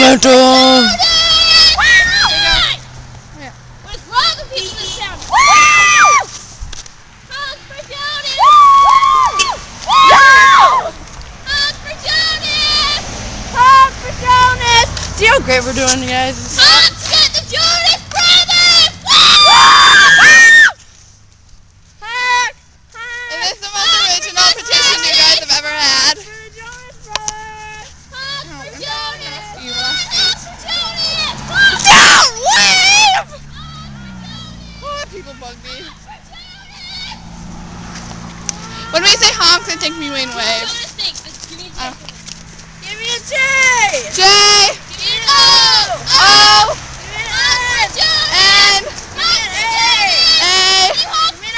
metal. What's wrong with people in this town? Honk for Jonas! Honk for Jonas! Honk for Jonas! See how great we're doing, guys? Honk to get the Jonas Brothers! Honk! Is this the most original petition you guys have ever had? Honk for Jonas! You Honk for Jonas! Don't leave! Oh, people bug me. When we say honk, they think we mean wave. Jonas thinks this. Give me a J. Give me a J! J, Give me an O! O, Give me an Jonas! N, Honk for A. Jonas! Honk for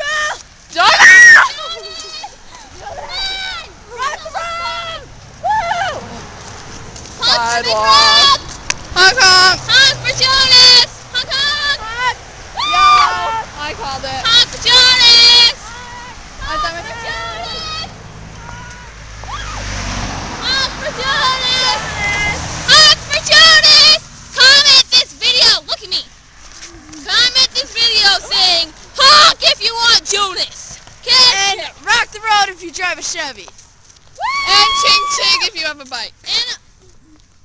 Jonas! Jonas! Sidewalk. Honk honk. Honk for Jonas! Honk honk! Yo, I called it. Honk for Jonas! I thought For it was Jonas! Honk for Jonas! Honk for Jonas! Comment this video. Look at me. Comment this video saying honk if you want Jonas. And rock the road if you drive a Chevy. And ching ching if you have a bike. And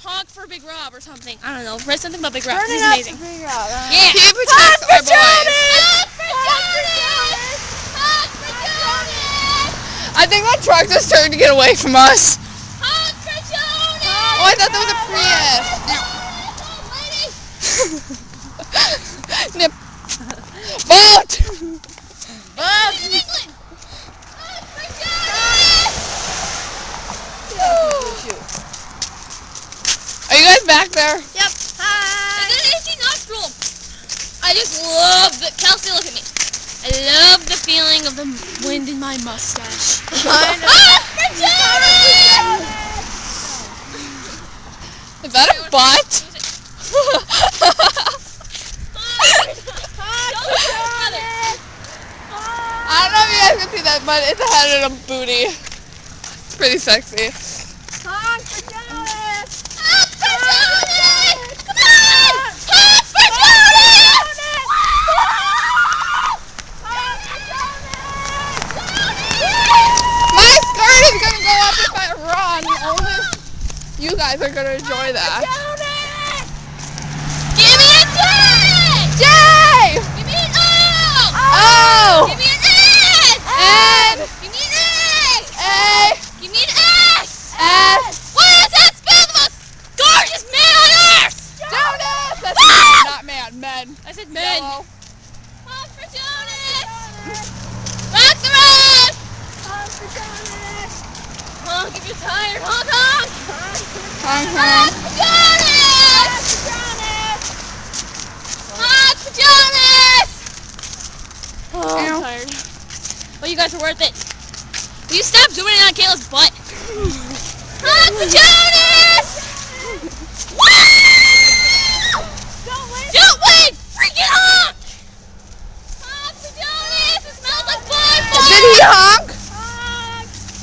honk for Big Rob or something. I don't know. Write something about Big Rob. Turn He's it up amazing. to figure out. Yeah. He protects our boys. Honk for Jonas! Honk for Jonas! I think that truck just turned to get away from us. Honk for Jonas! Oh, I thought that was a Prius. Old lady! Nip. Boat! England! Honk for Jonas! Are you guys back there? Yep. Hi. And then AC nostril. I just love the Kelsey. Look at me. I love the feeling of the wind in my mustache. I know. Honk for Jonas! Is that a butt? I don't know if you guys can see that, but it's a head and a booty. It's pretty sexy. Honk for Jonas! Honk for Jonas! Come on! Honk for Jonas! My skirt is gonna go up if I run. Only you guys are gonna enjoy that. Give me a J! J! Give me an O! O! Give me an S! N! Give me an A! A! Give me an S! S! What does that spell? The most gorgeous man on earth! Jonas! That's not man, men. I said men. Yellow. Honk for Jonas! Rock the road! Honk for Jonas! Honk if you're tired. Honk, honk! Honk, Honk honk. for Jonas! Honk for Jonas! Oh, Ew. I'm tired. Well, you guys are worth it. Will you stop doing it on Kayla's butt? Honk for Jonas! Wow! Don't wait! Freaking honk! Honk for Jonas! It smells like blood! Did he honk?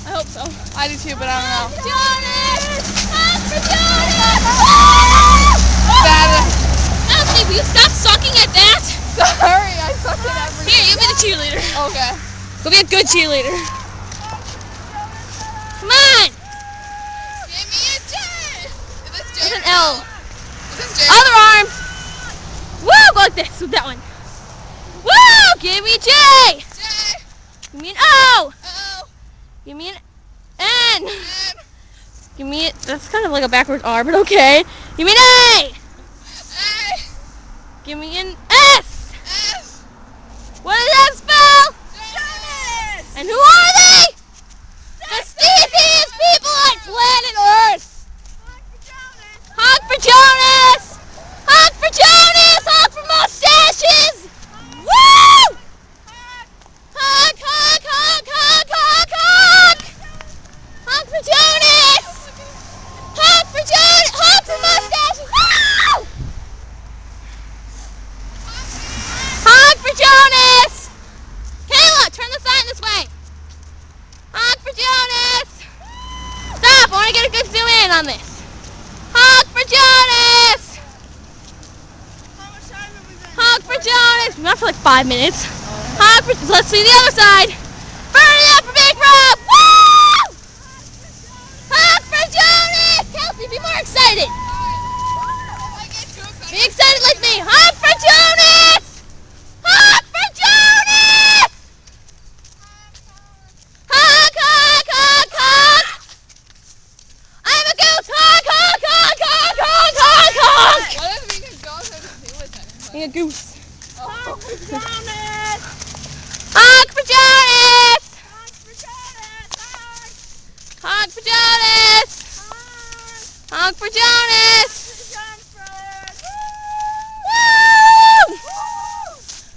I hope so. I do too, but I don't know. Jonas! Honk for Jonas! That Kelsey, will you stop sucking at that? sorry, I suck at everything. Here, you be the cheerleader. Okay. Go be a good cheerleader. Come on! Give me a J. Is this J? There's an or L. Is this J? Other arm! Woo! Go like this with that one. Woo! Give me a J! J. Give me an O! O. Give me an N! N. Give me it. That's kind of like a backwards R, but okay. Give me an A! A. Give me an S! S. What does that spell? Jonas. And who are they? The steeziest people on planet Earth! Honk for Jonas! Honk for Jonas! Honk for mustaches! Woo! Honk, honk, honk, honk, honk, honk! Honk for Jonas! Honk for Jonas! Honk for mustaches! Woo! Honk for Jonas! Kayla, turn the sign this way. in on this. Honk for Jonas! How much time have we been? Honk for Jonas! We've been on for like 5 minutes. Honk for, let's see the other side. Burn it up for Big Rob! Woo! Honk for Jonas! Kelsey, be more excited. Be excited like me. Honk for Jonas! Honk for Jonas! Honk, honk, honk, honk! I'm a goose! Honk, honk, honk, honk, honk, honk, honk! What does being a ghost have to do with anything? Being a goose. Honk for Jonas! Honk for Jonas! Honk for Jonas! Honk for Jonas! Honk for Jonas! Woo!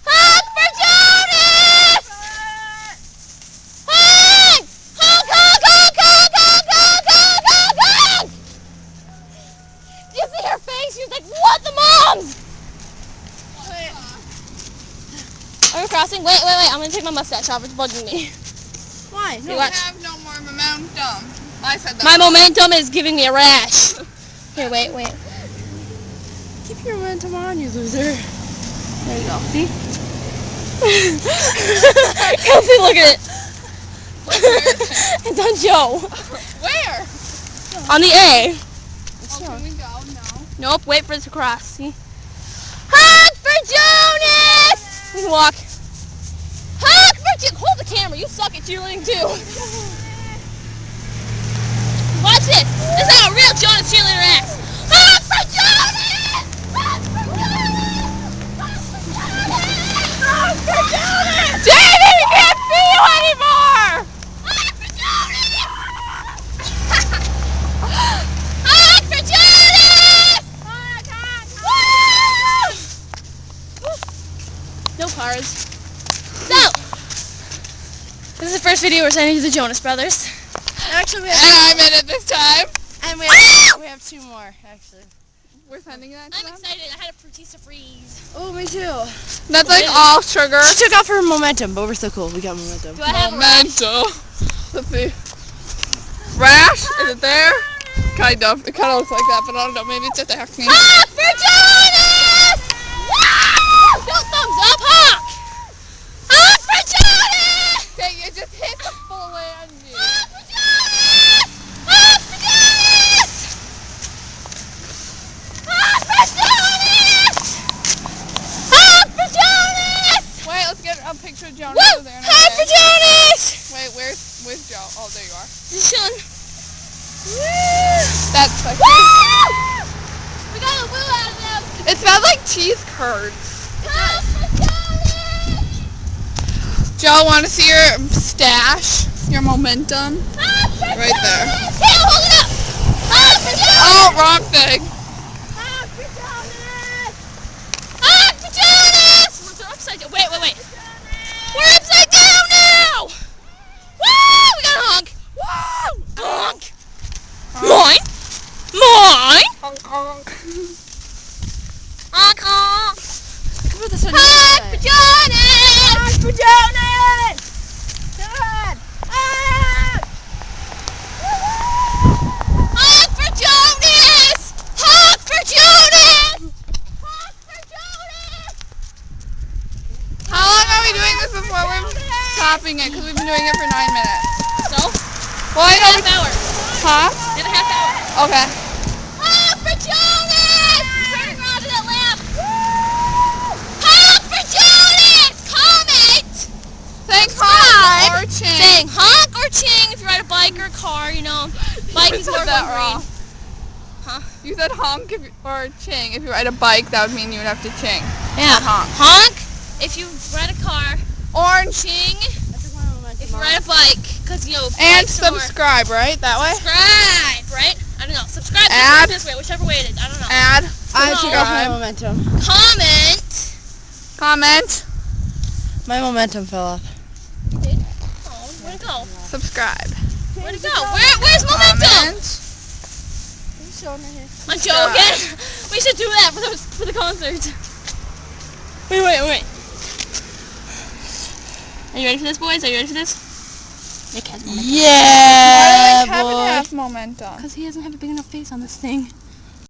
Honk for Jonas! Honk! Honk, honk, honk, honk, honk, honk, honk, honk, honk! Do you see her face? She was like, what the moms? Are we crossing? Wait. I'm gonna take my mustache off. It's bugging me. Why? You You watch. have no more momentum. I said that. My momentum is giving me a rash. Here, wait. Keep your momentum on, you loser. There you go. See? Kelsey, look at it. It's on Joe. Where? On the A. Oh, can we go? No. Nope, wait for it to cross. See? Honk for Jonas! We can walk. Honk for Jonas! Hold the camera. You suck at cheerleading too. Watch this. This is how a real Jonas cheerleader acts. Honk for Jonas! Honk for Jonas! Honk for Jonas! Honk for Jonas! David, we can't see you anymore! Honk for Jonas! Honk for Jonas! Woo! No cars. So, this is the first video we're sending to the Jonas Brothers. Actually, we And have, I'm in it this time. and we have 2 more, actually. We're sending that to I'm them. excited. I had a Frutisa freeze. Oh, me too. That's like all sugar. She took off her momentum, but we're still cool. We got momentum. Do I have a rash? Momentum. Let's see. Rash? Is it there? Kind of. It kind of looks like that, but I don't know. Maybe it's just acne. Honk for Jonas! Woo! Don't thumbs up, honk! Honk for Jonas! Okay, you just hit the full landing. Honk for Jonas! Honk for Jonas! Honk for Jonas! Honk for Jonas! Wait, let's get a picture of Jonas Woo! over there. Honk for Jonas! Wait, where's Joe? Oh, there you are. Just chilling. That's like. Woo! We got a woo out of them. It smells like cheese curds. Honk for Jonas! Joe, want to see your stash? Your momentum? Honk for Right there. Jonas! Here, hold it up! Honk for Jonas! Oh, wrong thing. Honk for Jonas! Honk for Jonas! We're upside down. Wait. We're upside down now! Woo! We got a honk! Woo! Honk! Mine! Honk, honk. Honk, honk! Come on, this one. Honk for Jonas! Honk for Jonas! Good! Ah! Honk for Jonas! Honk for Jonas! Honk for Jonas! How long are we doing this before we're stopping it? Because we've been doing it for 9 minutes. So? Well, I know. Half hour. Huh? Did a half hour. Okay. Honk for Jonas! Turn around to that lamp. Honk for Jonas! Comment! Saying honk or ching. Saying honk or ching if you ride a bike or a car, you know. Bike is said more that green. wrong. Huh? You said honk or ching. If you ride a bike, that would mean you would have to ching. Yeah. Honk. Honk if you ride a car. Orange. Ching I took my momentum if you off. ride a bike. Because, you know, And bikes are more- subscribe, right? That way? Subscribe, right? I don't know. Subscribe Add. this way, whichever way it is. I don't know. Add. I took off my Subscribe. momentum. Comment. Comment. My momentum fell off. Oh, where'd it go? Subscribe. Where'd it go? Where's momentum? Comment. On Joe again? We should do that for the concert. Wait. Are you ready for this, boys? Are you ready for this? Yeah, Why do I have boy. half comment on? Because he doesn't have a big enough face on this thing.